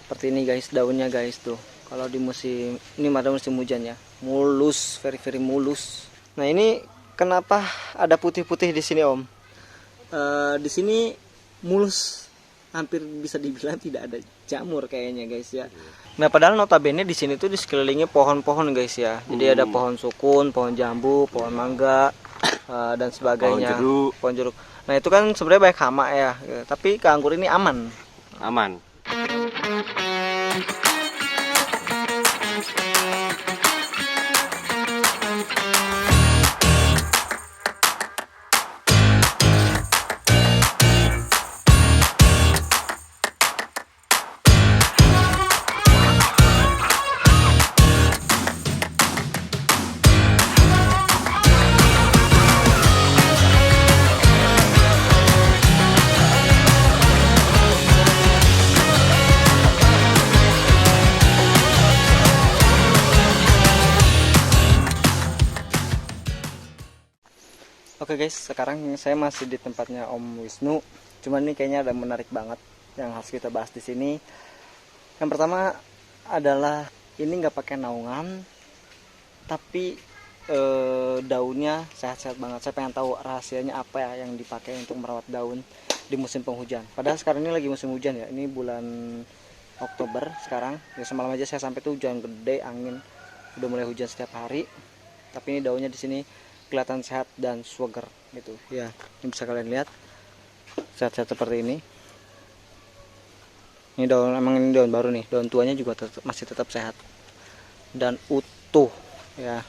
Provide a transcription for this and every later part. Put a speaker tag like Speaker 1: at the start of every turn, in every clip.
Speaker 1: Seperti ini guys daunnya guys tuh. Kalau di musim ini pada musim hujan ya, mulus, very mulus. Nah ini kenapa ada putih-putih di sini Om? Di sini mulus, hampir bisa dibilang tidak ada jamur kayaknya guys ya. Nah padahal notabene di sini tuh di sekelilingi pohon-pohon guys ya. Jadi ada pohon sukun, pohon jambu, pohon mangga dan sebagainya. Pohon jeruk. Nah itu kan sebenarnya banyak hama ya. Tapi ke anggur ini aman.
Speaker 2: Aman.
Speaker 1: Oke guys, sekarang saya masih di tempatnya Om Wisnu. Cuman ini kayaknya ada menarik banget yang harus kita bahas di sini. Yang pertama adalah ini nggak pakai naungan, tapi daunnya sehat-sehat banget. Saya pengen tahu rahasianya apa ya yang dipakai untuk merawat daun di musim penghujan. Padahal sekarang ini lagi musim hujan ya. Ini bulan Oktober sekarang. Ya semalam aja saya sampai tuh hujan gede, angin udah mulai hujan setiap hari. Tapi ini daunnya di sini kelihatan sehat dan segar gitu ya. Ini bisa kalian lihat sehat-sehat seperti ini. Ini daun, emang ini daun baru nih, daun tuanya juga masih tetap sehat dan utuh ya.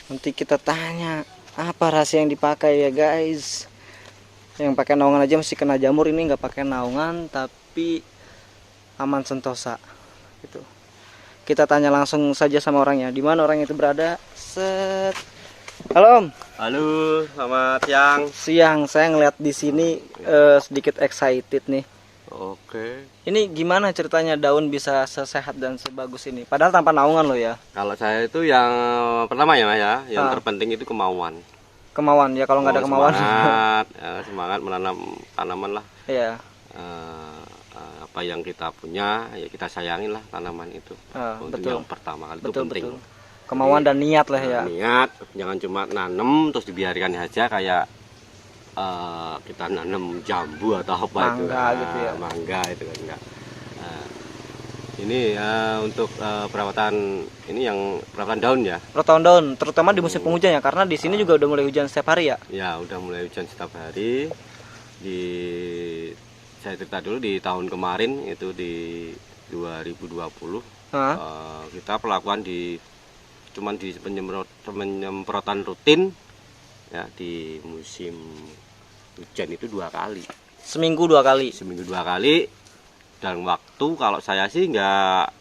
Speaker 1: Nanti kita tanya apa rahasia yang dipakai ya guys. Yang pakai naungan aja masih kena jamur, ini nggak pakai naungan tapi aman sentosa gitu. Kita tanya langsung saja sama orangnya, di mana orang itu berada. Set. Halo Om.
Speaker 2: Halo, selamat siang.
Speaker 1: Siang, saya ngeliat di sini sedikit excited nih.
Speaker 2: Oke.
Speaker 1: Ini gimana ceritanya daun bisa sesehat dan sebagus ini? Padahal tanpa naungan loh ya.
Speaker 2: Kalau saya itu yang pertama ya Mas ya, yang terpenting itu kemauan.
Speaker 1: Kemauan ya, kalau nggak ada kemauan.
Speaker 2: Semangat menanam tanaman lah.
Speaker 1: Iya.
Speaker 2: Apa yang kita punya ya kita sayangin lah tanaman itu. Untuk
Speaker 1: Betul.
Speaker 2: yang pertama kali itu
Speaker 1: Betul,
Speaker 2: penting.
Speaker 1: betul. Kemauan dan niat lah ya.
Speaker 2: Niat, jangan cuma nanem terus dibiarkan aja kayak kita nanem jambu atau apa
Speaker 1: Mangga
Speaker 2: itu.
Speaker 1: gitu ya.
Speaker 2: Mangga itu kan enggak. Ini untuk perawatan ini yang perawatan daun ya.
Speaker 1: Perawatan daun, terutama di musim penghujan ya, karena di sini juga udah mulai hujan setiap hari ya.
Speaker 2: Ya, udah mulai hujan setiap hari. Saya cerita dulu di tahun kemarin itu di 2020. Kita perlakuan cuman di penyemprotan rutin ya di musim hujan itu 2 kali.
Speaker 1: Seminggu 2 kali.
Speaker 2: Seminggu 2 kali. Dan waktu kalau saya sih nggak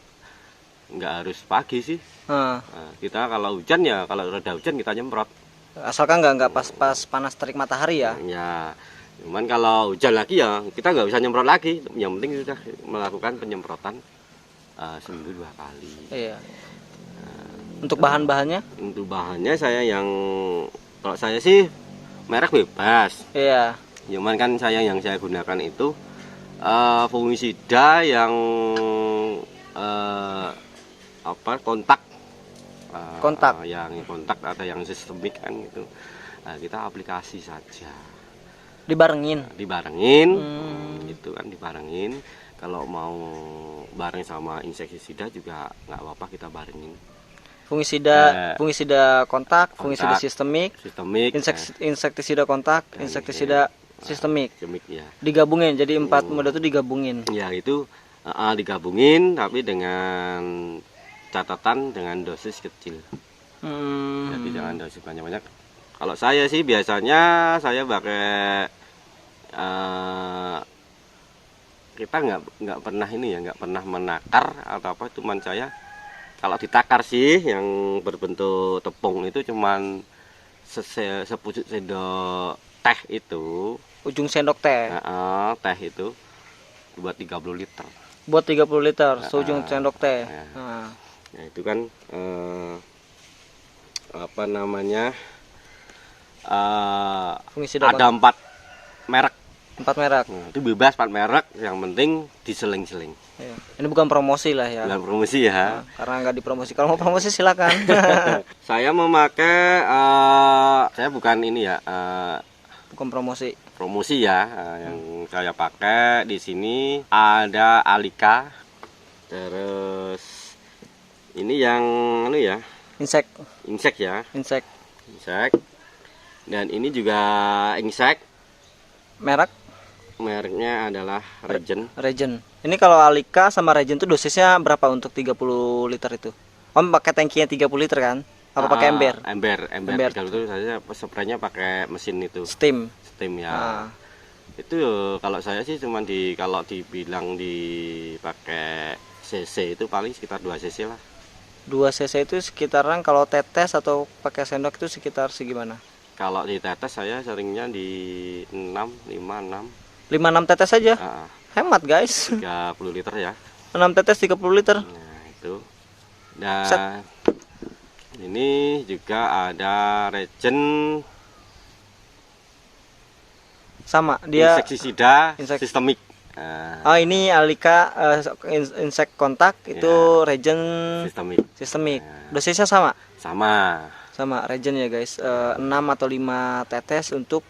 Speaker 2: harus pagi sih. Nah, kita kalau hujan ya kalau reda hujan kita nyemprot.
Speaker 1: Asalkan nggak pas panas terik matahari ya.
Speaker 2: Ya, cuman kalau hujan lagi ya kita nggak bisa nyemprot lagi. Yang penting sudah melakukan penyemprotan seminggu 2 kali.
Speaker 1: Iya. Untuk bahan-bahannya?
Speaker 2: Untuk bahannya kalau saya sih merek bebas.
Speaker 1: Iya.
Speaker 2: Cuman kan yang saya gunakan itu fungisida yang kontak. Yang kontak atau yang sistemik kan gitu. Kita aplikasi saja.
Speaker 1: Dibarengin.
Speaker 2: Gitu kan dibarengin. Kalau mau bareng sama insektisida juga nggak apa-apa kita barengin. Fungisida kontak, fungisida sistemik, insektisida kontak, insektisida sistemik
Speaker 1: ya. Digabungin jadi 4 modal itu digabungin.
Speaker 2: Ya itu digabungin tapi dengan catatan dengan dosis kecil. Jadi jangan dosis banyak-banyak. Kalau saya sih biasanya saya pakai kita nggak pernah nggak pernah menakar atau apa, cuman saya kalau ditakar sih yang berbentuk tepung itu cuman sepucuk sendok teh itu.
Speaker 1: Ujung sendok teh.
Speaker 2: Teh itu buat 30 liter.
Speaker 1: Buat 30 liter, seujung sendok teh.
Speaker 2: Nah, itu kan apa namanya? Ada 4 merek
Speaker 1: 4 merek.
Speaker 2: Nah, itu bebas 4 merek, yang penting diseling-seling.
Speaker 1: Iya. Ini bukan promosi lah ya.
Speaker 2: Bukan promosi ya.
Speaker 1: Nah, karena nggak dipromosi. Kalau mau promosi silakan.
Speaker 2: Saya memakai, saya bukan ini ya,
Speaker 1: Bukan promosi.
Speaker 2: promosi ya. Yang saya pakai di sini ada Alika, terus ini yang ya,
Speaker 1: Insek.
Speaker 2: insek ya,
Speaker 1: Insek.
Speaker 2: insek. Dan ini juga insek.
Speaker 1: Merek
Speaker 2: Mereknya adalah Regen.
Speaker 1: Regen. Ini kalau Alika sama Regen tuh dosisnya berapa untuk 30 liter itu? Om pakai tangkinya 30 liter kan? Apa pakai ember?
Speaker 2: Ember. Kalau itu saya spraynya pakai mesin itu.
Speaker 1: Steam.
Speaker 2: Steam ya.
Speaker 1: Ah.
Speaker 2: Itu kalau saya sih cuman kalau dibilang dipakai cc itu paling sekitar 2 cc lah.
Speaker 1: 2 cc itu sekitaran kalau tetes atau pakai sendok itu sekitar segimana?
Speaker 2: Kalau di tetes saya seringnya di 6, 5, 6.
Speaker 1: 5-6 tetes saja.
Speaker 2: Ah,
Speaker 1: Hemat guys.
Speaker 2: 30 liter ya.
Speaker 1: 6 tetes 30 liter.
Speaker 2: Nah, itu. Dan ini juga ada Regen
Speaker 1: Sama dia.
Speaker 2: insektisida
Speaker 1: Insek-
Speaker 2: sistemik.
Speaker 1: Oh ini Alika insek kontak itu Regen
Speaker 2: Sistemik.
Speaker 1: sistemik.
Speaker 2: Ya.
Speaker 1: Dosisnya sama.
Speaker 2: Sama.
Speaker 1: Regen ya guys. 6 atau 5 tetes untuk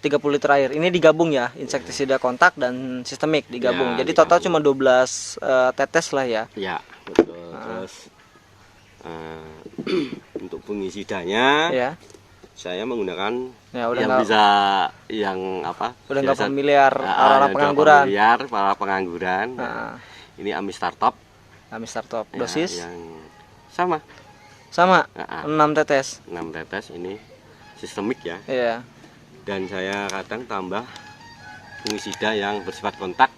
Speaker 1: 30 liter air. Ini digabung ya, insektisida kontak dan sistemik digabung.
Speaker 2: Ya,
Speaker 1: Jadi total
Speaker 2: digabung.
Speaker 1: cuma 12 tetes lah ya.
Speaker 2: Ya, betul. Terus untuk fungisidanya
Speaker 1: Ya.
Speaker 2: saya menggunakan
Speaker 1: Ya udah
Speaker 2: yang
Speaker 1: nggak
Speaker 2: bisa yang apa?
Speaker 1: udah nggak
Speaker 2: biasa-
Speaker 1: familiar
Speaker 2: Ah,
Speaker 1: orang
Speaker 2: yang
Speaker 1: pengangguran.
Speaker 2: familiar, para pengangguran.
Speaker 1: Nah,
Speaker 2: Ini Ami Startup.
Speaker 1: kami startup
Speaker 2: Ya,
Speaker 1: dosis
Speaker 2: yang sama
Speaker 1: sama
Speaker 2: Ah,
Speaker 1: 6 tetes.
Speaker 2: 6 tetes ini sistemik ya.
Speaker 1: Iya.
Speaker 2: Dan saya kadang tambah fungisida yang bersifat kontak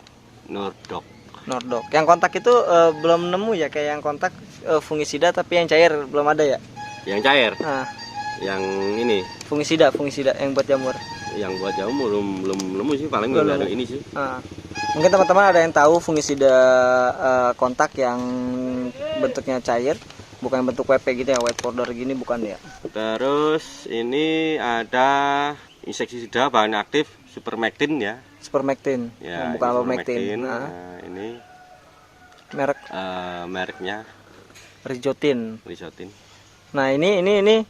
Speaker 2: Nordok.
Speaker 1: Nordok. Yang kontak itu belum nemu ya kayak yang kontak fungisida tapi yang cair belum ada ya.
Speaker 2: Yang cair,
Speaker 1: Nah,
Speaker 2: yang ini,
Speaker 1: fungisida yang buat jamur.
Speaker 2: yang buat jauh belum nemu sih, paling
Speaker 1: Belum
Speaker 2: baru
Speaker 1: nemu.
Speaker 2: ini sih.
Speaker 1: Nah, mungkin teman-teman ada yang tahu fungisida kontak yang bentuknya cair, bukan bentuk WP gitu ya, white powder gini bukan ya.
Speaker 2: Terus ini ada insektisida bahan aktif Supermectin ya.
Speaker 1: Supermectin,
Speaker 2: Ya,
Speaker 1: bukan
Speaker 2: ini
Speaker 1: Abamectin.
Speaker 2: Supermectin.
Speaker 1: Nah,
Speaker 2: Nah, ini
Speaker 1: merek
Speaker 2: mereknya
Speaker 1: Rijotin.
Speaker 2: Rizotin.
Speaker 1: Nah ini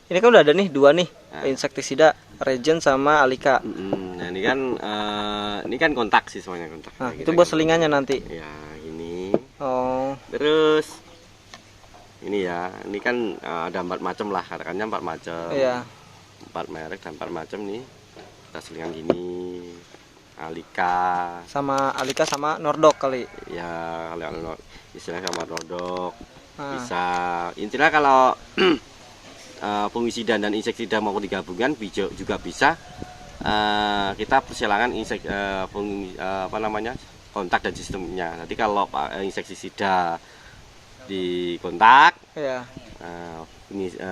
Speaker 1: kan udah ada nih 2 nih
Speaker 2: Nah.
Speaker 1: insektisida Regen sama Alika.
Speaker 2: Nah, ini kan kontak sih, semuanya kontak.
Speaker 1: Nah
Speaker 2: Ya,
Speaker 1: itu
Speaker 2: kita
Speaker 1: buat
Speaker 2: kan-
Speaker 1: selingannya nanti.
Speaker 2: Ya, ini.
Speaker 1: Oh
Speaker 2: Terus ini ya, ini kan ada 4 macam lah, katakannya 4 macam.
Speaker 1: iya.
Speaker 2: 4 merek dan 4 macam nih. Kita selingan gini. Alika.
Speaker 1: Sama Alika sama Nordok kali.
Speaker 2: Ya, kalau istilahnya sama Nordok.
Speaker 1: Nah,
Speaker 2: Bisa. Intinya kalau fungisida dan insektisida mau digabungkan juga bisa. Kita persilakan kontak dan sistemnya. Nanti kalau insektisida di kontak,
Speaker 1: iya.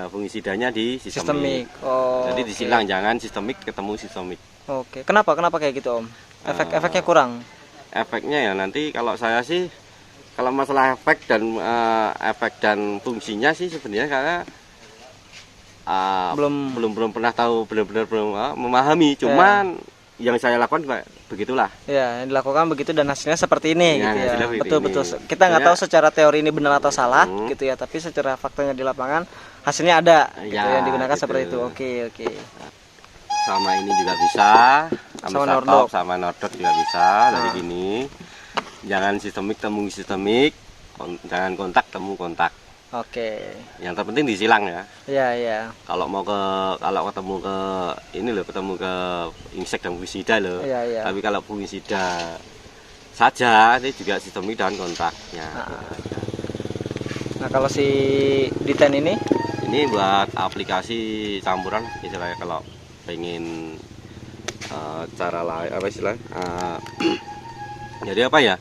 Speaker 2: fungisidanya di
Speaker 1: Sistemik.
Speaker 2: sistemik.
Speaker 1: Oh.
Speaker 2: Jadi
Speaker 1: oke.
Speaker 2: disilang, jangan sistemik ketemu sistemik.
Speaker 1: Oke. Kenapa kayak gitu Om? Efeknya kurang.
Speaker 2: Efeknya ya nanti kalau saya sih, kalau masalah efek dan fungsinya sih sebenarnya karena belum pernah tahu, benar-benar belum memahami. Cuman yang saya lakukan begitulah.
Speaker 1: Ya, yang dilakukan begitu dan hasilnya seperti ini
Speaker 2: Ya,
Speaker 1: gitu ya.
Speaker 2: hasilnya seperti
Speaker 1: Betul.
Speaker 2: ini.
Speaker 1: Kita nggak tahu secara teori ini benar atau salah
Speaker 2: Hmm.
Speaker 1: gitu ya, tapi secara faktanya di lapangan hasilnya ada gitu
Speaker 2: Ya,
Speaker 1: yang digunakan
Speaker 2: gitu.
Speaker 1: seperti itu. Oke.
Speaker 2: Sama ini juga bisa,
Speaker 1: Sama
Speaker 2: Startup,
Speaker 1: Nordok.
Speaker 2: sama Nordok juga bisa. Dari
Speaker 1: Ah.
Speaker 2: gini, jangan sistemik temu sistemik, jangan kontak temu kontak.
Speaker 1: Oke.
Speaker 2: Yang terpenting disilang ya.
Speaker 1: Iya.
Speaker 2: Kalau ketemu ke ini loh, ketemu ke insek dan fungisida loh.
Speaker 1: Iya.
Speaker 2: Tapi kalau fungisida saja, ini juga sistemik dan kontaknya.
Speaker 1: Nah, kalau si D10 ini
Speaker 2: Ini buat aplikasi campuran, istilahnya kalau pengen cara lain apa istilah? Jadi apa ya?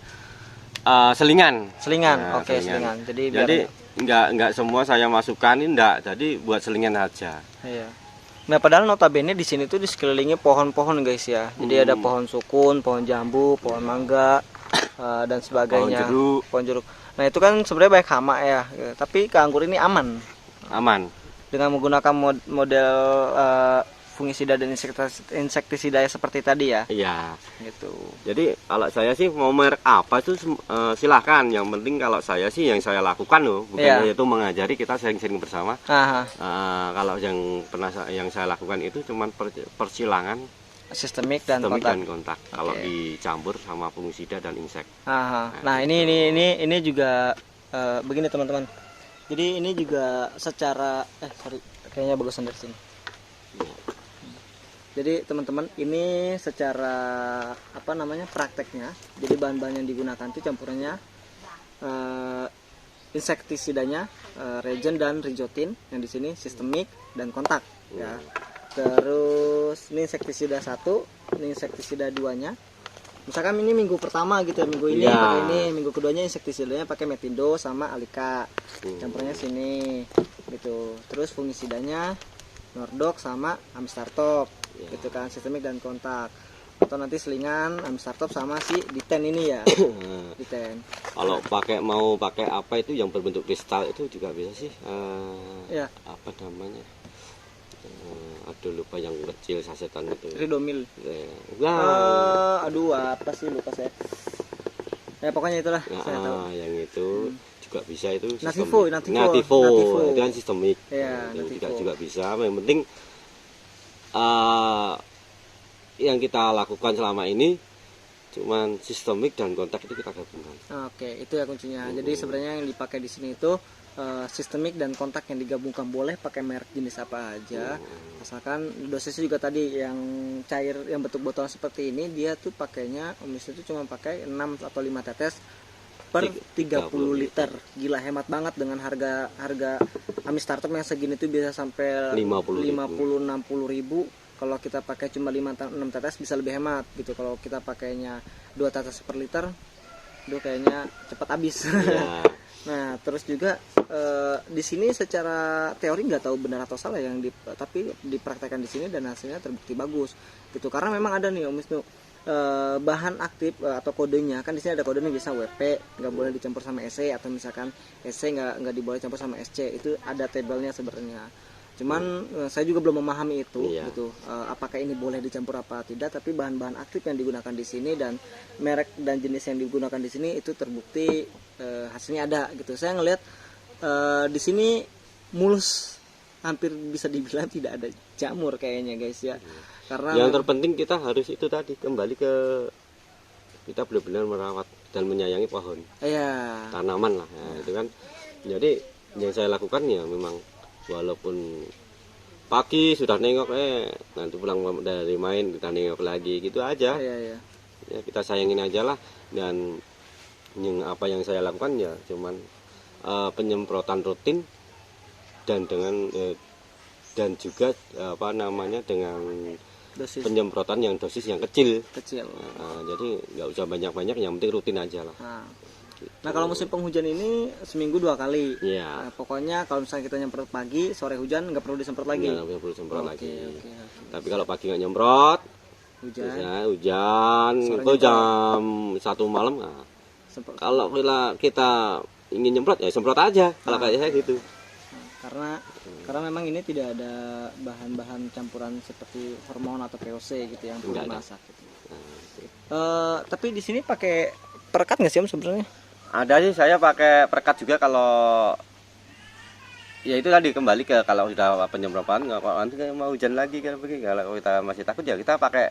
Speaker 2: Selingan. Nah,
Speaker 1: Oke, selingan. Jadi
Speaker 2: nggak semua saya masukkan, ini enggak. Jadi buat selingan aja.
Speaker 1: Iya. Nah, padahal notabene di sini tuh di sekelilingi pohon-pohon guys ya. Jadi ada pohon sukun, pohon jambu, pohon mangga dan sebagainya. Pohon jeruk. Nah, itu kan sebenarnya banyak hama ya. Tapi ke anggur ini aman
Speaker 2: Aman.
Speaker 1: dengan menggunakan model fungisida dan insektisida seperti tadi ya.
Speaker 2: Iya.
Speaker 1: Gitu.
Speaker 2: Jadi kalau saya sih mau merek apa itu silahkan. Yang penting kalau saya sih yang saya lakukan loh, bukan itu mengajari, kita sering-sering bersama. Kalau yang saya lakukan itu cuman persilangan
Speaker 1: sistemik dan
Speaker 2: kontak. Kalau dicampur sama fungisida dan insek.
Speaker 1: Nah, ini juga begini teman-teman. Jadi ini juga secara kayaknya bagusan dari sini. Jadi teman-teman, ini secara prakteknya. Jadi bahan-bahan yang digunakan itu campurannya insektisidanya Regen dan Rijotin, yang di sini sistemik dan kontak ya. Terus ini insektisida 1, ini insektisida 2-nya. Misalkan ini minggu pertama gitu ya, minggu ini pakai ini, minggu keduanya insektisidanya pakai Metindo sama Alika. Campurannya sini gitu. Terus fungisidanya Nordok sama Amistartop. Gitu kan, sistemik dan kontak. Atau nanti selingan Amistartop sama si Diten ini ya. Diten.
Speaker 2: Kalau mau pakai apa itu yang berbentuk kristal itu juga bisa sih. Apa namanya? Aduh, lupa yang kecil sasetan itu.
Speaker 1: Ridomil. Aduh, apa sih, lupa saya. Ya pokoknya itulah. Saya tahu. Yang itu juga bisa itu. Nativo.
Speaker 2: Itu kan sistemik. Itu juga bisa. Yang penting yang kita lakukan selama ini cuman sistemik dan kontak itu kita gabungkan.
Speaker 1: Oke, itu ya kuncinya. Jadi sebenarnya yang dipakai di sini itu sistemik dan kontak yang digabungkan, boleh pakai merek jenis apa aja, asalkan dosisnya juga tadi yang cair yang bentuk botol seperti ini, dia tuh pakainya Om Wisnu itu cuma pakai 6 atau 5 tetes per 30 liter. Gila, hemat banget dengan harga Amistartop yang segini tuh bisa sampai 50-60 ribu. Kalau kita pakai cuma 5-6 tetes bisa lebih hemat gitu. Kalau kita pakainya 2 tetes per liter, itu kayaknya cepat habis. Nah, terus juga di sini secara teori nggak tahu benar atau salah tapi dipraktekkan di sini dan hasilnya terbukti bagus gitu. Karena memang ada nih Om Wisnu bahan aktif atau kodenya, kan di sini ada kodenya, bisa WP nggak boleh dicampur sama SC, atau misalkan SC nggak diboleh campur sama SC, itu ada tabelnya sebenarnya. Cuman saya juga belum memahami itu gitu. Apakah ini boleh dicampur apa tidak, tapi bahan-bahan aktif yang digunakan di sini dan merek dan jenis yang digunakan di sini itu terbukti hasilnya ada gitu. Saya ngelihat di sini mulus, hampir bisa dibilang tidak ada jamur kayaknya guys ya. Karena
Speaker 2: yang terpenting kita harus itu tadi, kembali ke kita benar-benar merawat dan menyayangi pohon. Tanaman lah. Itu kan. Jadi yang saya lakukan ya memang walaupun pagi sudah nengok, nanti pulang dari main kita nengok lagi gitu aja. Ya kita sayangin aja lah. Dan apa yang saya lakukan ya cuman penyemprotan rutin dan dan juga dengan dosis penyemprotan yang dosis yang kecil. Jadi nggak usah banyak-banyak, yang penting rutin aja lah.
Speaker 1: Nah, kalau musim penghujan ini seminggu 2 kali. Nah, pokoknya kalau misalnya kita nyemprot pagi, sore hujan nggak perlu disemprot lagi.
Speaker 2: Nggak perlu disemprot lagi. Tapi kalau pagi nggak nyemprot, hujan, jam 1 malam. Kalau kita ingin nyemprot ya semprot aja. Kalau kayak saya gitu.
Speaker 1: Karena memang ini tidak ada bahan-bahan campuran seperti hormon atau VOC gitu yang perlu dimasak. Gitu. Tapi di sini pakai perekat nggak sih Om sebenarnya?
Speaker 2: Ada sih, saya pakai perekat juga. Kalau ya itu tadi kembali ke kalau sudah penyemprotan, kalau nanti mau hujan lagi kalau kita masih takut ya kita pakai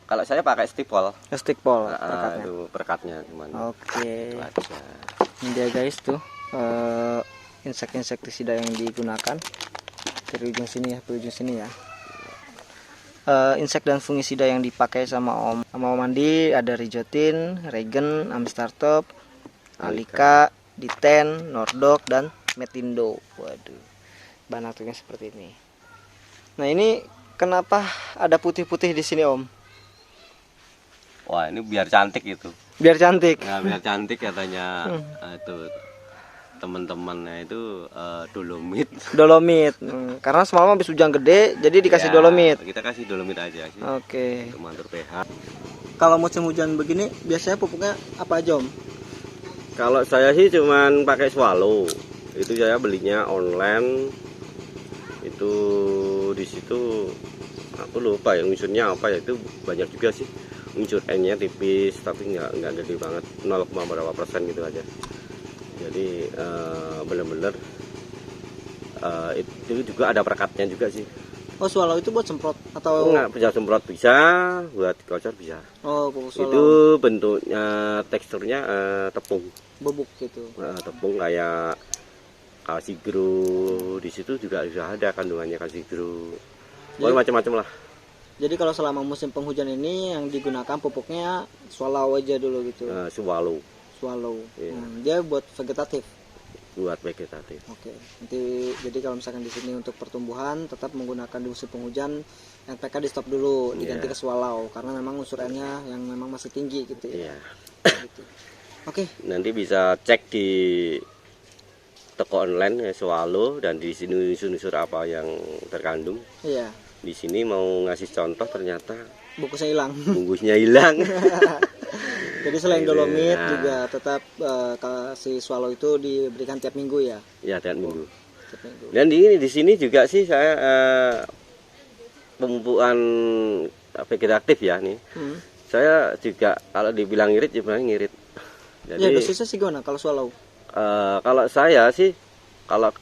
Speaker 2: kalau saya pakai stipol.
Speaker 1: Perekatnya.
Speaker 2: Itu perekatnya cuman.
Speaker 1: Oke. Ini dia guys tuh insektisida yang digunakan dari ujung sini ya. Insek dan fungisida yang dipakai sama Om Andi ada Rijotin, Regen, Amistartop, Alika, Diten, Nordok, dan Metindo. Waduh, bahan aktifnya seperti ini. Nah, ini kenapa ada putih-putih di sini Om?
Speaker 2: Wah, ini biar cantik itu.
Speaker 1: Biar cantik.
Speaker 2: Nah, biar cantik katanya. Itu teman-temannya itu dolomit.
Speaker 1: Karena semalam habis hujan gede, jadi dikasih dolomit.
Speaker 2: Kita kasih dolomit aja sih.
Speaker 1: Oke.
Speaker 2: Untuk mantur pH.
Speaker 1: Kalau musim hujan begini, biasanya pupuknya apa aja Om?
Speaker 2: Kalau saya sih cuman pakai swallow. Itu saya belinya online. Itu di situ aku lupa ya unsurnya apa ya, itu banyak juga sih. Unsur N-nya tipis tapi nggak gede banget, 0,berapa% gitu aja. Jadi bener-bener itu juga ada perekatnya juga sih.
Speaker 1: Oh, swallow itu buat semprot atau
Speaker 2: Nggak bisa semprot, bisa buat kocor bisa.
Speaker 1: Oh, pupuk swallow.
Speaker 2: Itu bentuknya, teksturnya tepung
Speaker 1: Bubuk gitu.
Speaker 2: tepung kayak kalsigro. Di situ juga sudah ada kandungannya kalsigro. Macam-macam lah.
Speaker 1: Jadi kalau selama musim penghujan ini yang digunakan pupuknya swallow aja dulu gitu.
Speaker 2: Swallow
Speaker 1: Iya. Dia buat vegetatif.
Speaker 2: buat vegetatif.
Speaker 1: Oke. Nanti jadi kalau misalkan di sini untuk pertumbuhan tetap menggunakan di musim penghujan, NPK di stop dulu, diganti ke swallow karena memang unsur N-nya yang memang masih tinggi gitu ya. Gitu. Oke.
Speaker 2: Nanti bisa cek di toko online swallow, dan di sini unsur apa yang terkandung.
Speaker 1: Iya.
Speaker 2: Di sini mau ngasih contoh, ternyata
Speaker 1: Bungkusnya hilang.
Speaker 2: bungkusnya hilang.
Speaker 1: Jadi selain dolomit juga tetap si swallow itu diberikan tiap minggu ya.
Speaker 2: Ya, tiap minggu.
Speaker 1: Tiap minggu.
Speaker 2: Dan di sini juga sih saya pemupukan vegetatif ya nih. Saya juga kalau dibilang ngirit, sebenarnya ngirit. Jadi
Speaker 1: Ya dosisnya sih gimana kalau swallow?
Speaker 2: kalau saya sih, kalau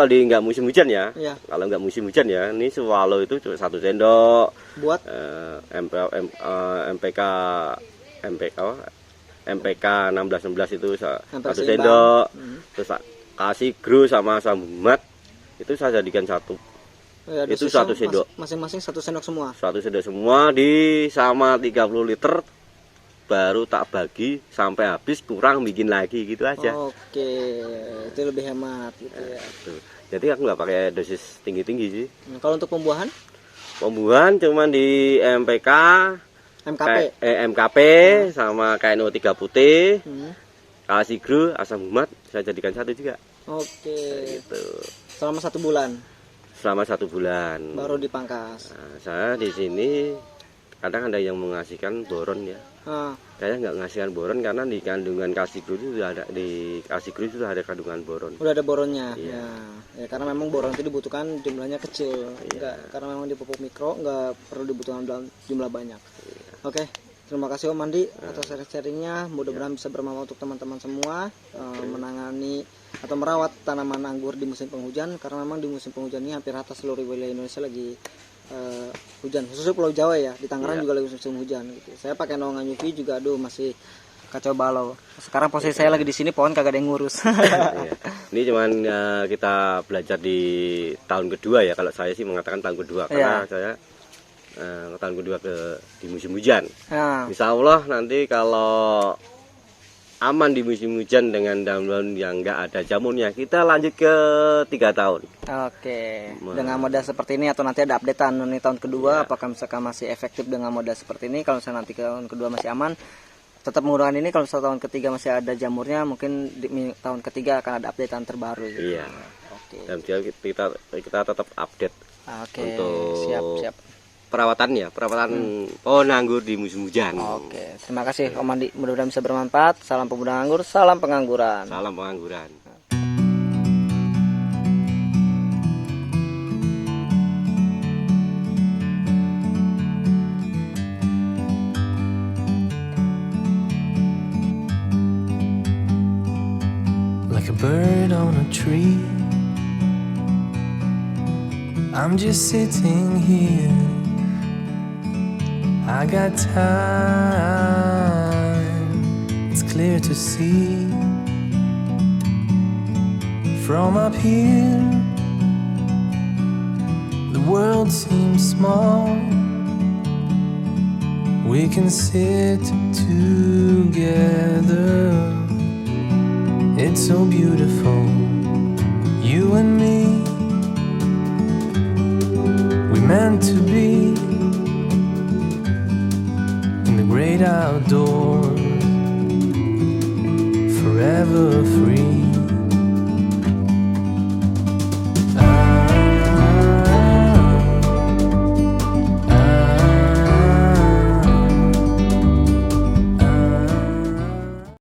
Speaker 2: di nggak musim hujan ya,
Speaker 1: Iya.
Speaker 2: kalau nggak musim hujan ya, ini swallow itu cuma 1 sendok.
Speaker 1: Buat
Speaker 2: MPK 16 itu 1
Speaker 1: seimbang.
Speaker 2: sendok. Terus kasih gro sama sambumat itu saya jadikan 1.
Speaker 1: Ya,
Speaker 2: Itu
Speaker 1: dosisnya
Speaker 2: 1 sendok.
Speaker 1: Masing-masing 1 sendok semua.
Speaker 2: 1 sendok semua di sama 30 liter, baru tak bagi sampai habis, kurang bikin lagi gitu aja.
Speaker 1: Oke, itu lebih hemat gitu ya.
Speaker 2: Tuh. Jadi aku nggak pakai dosis tinggi-tinggi sih.
Speaker 1: Nah, kalau untuk pembuahan
Speaker 2: Pembuahan cuman di MPK, MKP sama KNO3 putih, kalsigro, asam humat saya jadikan 1 juga.
Speaker 1: Oke.
Speaker 2: Gitu.
Speaker 1: Selama 1 bulan
Speaker 2: Selama 1 bulan.
Speaker 1: baru dipangkas.
Speaker 2: Nah, saya di sini kadang ada yang mengasihkan boron ya. Saya nggak ngasihkan boron karena di kandungan kalsigro itu sudah ada, di kalsigro itu sudah ada kandungan boron.
Speaker 1: Udah ada boronnya.
Speaker 2: Iya.
Speaker 1: Ya karena memang boron itu dibutuhkan jumlahnya kecil. Enggak, karena memang di pupuk mikro nggak perlu dibutuhkan dalam jumlah banyak. Oke. Terima kasih Om Andi atas sharing-sharingnya. Mudah-mudahan bisa bermanfaat untuk teman-teman semua menangani atau merawat tanaman anggur di musim penghujan, karena memang di musim penghujan ini hampir rata seluruh wilayah Indonesia lagi hujan, khususnya Pulau Jawa ya. Di Tangerang juga lagi musim hujan gitu. Saya pakai naungan UV juga, aduh masih kacau balau. Sekarang posisi saya lagi di sini, pohon kagak ada yang ngurus.
Speaker 2: Ini cuman kita belajar di tahun kedua ya, kalau saya sih mengatakan tahun kedua karena saya tahun kedua di musim hujan. Insya Allah nanti kalau aman di musim hujan dengan daun-daun yang enggak ada jamurnya, kita lanjut ke 3 tahun.
Speaker 1: Oke. Dengan modal seperti ini atau nanti ada updatean nih tahun kedua, apakah misalkan masih efektif dengan modal seperti ini? Kalau misalnya nanti tahun kedua masih aman, tetap menggunakan ini. Kalau misalnya tahun ketiga masih ada jamurnya, mungkin di tahun ketiga akan ada updatean terbaru gitu.
Speaker 2: Iya.
Speaker 1: Oke.
Speaker 2: Dan kita tetap update.
Speaker 1: Oke.
Speaker 2: Untuk
Speaker 1: Siap.
Speaker 2: perawatan pohon anggur di musim hujan.
Speaker 1: Oke, terima kasih Om Andi, mudah-mudahan bisa bermanfaat. Salam pemuda anggur, salam pengangguran.
Speaker 2: Salam pengangguran.
Speaker 3: Like a bird on a tree, I'm just sitting here. I got time, it's clear to see. From up here, the world seems small. We can sit together, it's so beautiful, you and me. We meant to be great outdoors, forever free.